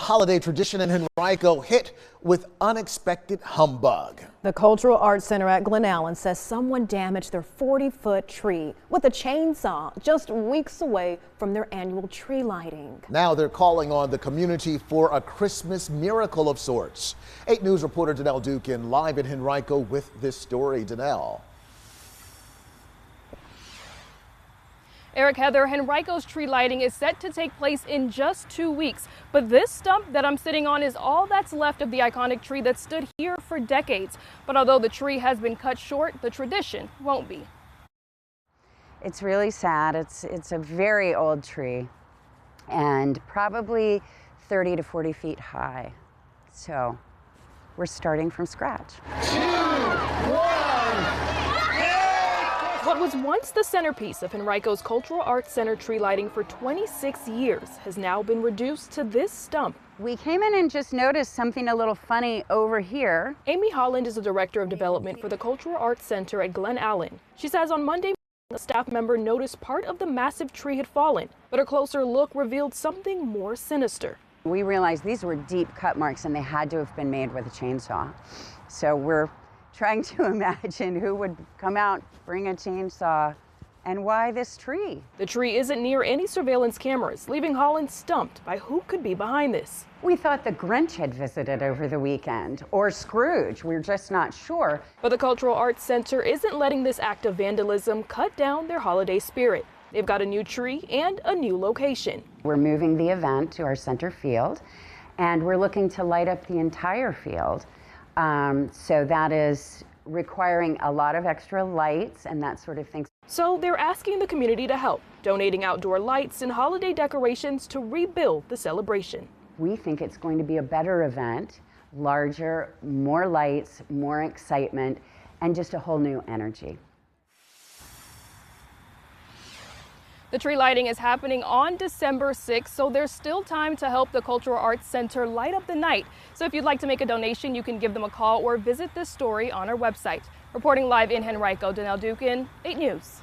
holiday tradition in Henrico hit with unexpected humbug. The Cultural Arts Center at Glen Allen says someone damaged their 40-foot tree with a chainsaw just weeks away from their annual tree lighting. Now they're calling on the community for a Christmas miracle of sorts. 8 News reporter Danelle Dukin live in Henrico with this story. Danelle. Eric, Heather, Henrico's tree lighting is set to take place in just 2 weeks. But this stump that I'm sitting on is all that's left of the iconic tree that stood here for decades. But although the tree has been cut short, the tradition won't be. It's really sad. It's a very old tree and probably 30 to 40 feet high. So we're starting from scratch. 2, 1. What was once the centerpiece of Henrico's Cultural Arts Center tree lighting for 26 years has now been reduced to this stump. We came in and just noticed something a little funny over here. Amy Holland is the Director of Development for the Cultural Arts Center at Glen Allen. She says on Monday, a staff member noticed part of the massive tree had fallen, but a closer look revealed something more sinister. We realized these were deep cut marks and they had to have been made with a chainsaw. So we're trying to imagine who would come out, bring a chainsaw, and why this tree? The tree isn't near any surveillance cameras, leaving Holland stumped by who could be behind this. We thought the Grinch had visited over the weekend, or Scrooge. We're just not sure. But the Cultural Arts Center isn't letting this act of vandalism cut down their holiday spirit. They've got a new tree and a new location. We're moving the event to our center field, and we're looking to light up the entire field. So that is requiring a lot of extra lights and that sort of thing. So they're asking the community to help, donating outdoor lights and holiday decorations to rebuild the celebration. We think it's going to be a better event, larger, more lights, more excitement, and just a whole new energy. The tree lighting is happening on December 6th, so there's still time to help the Cultural Arts Center light up the night. So if you'd like to make a donation, you can give them a call or visit this story on our website. Reporting live in Henrico, Danelle Dukin, 8 News.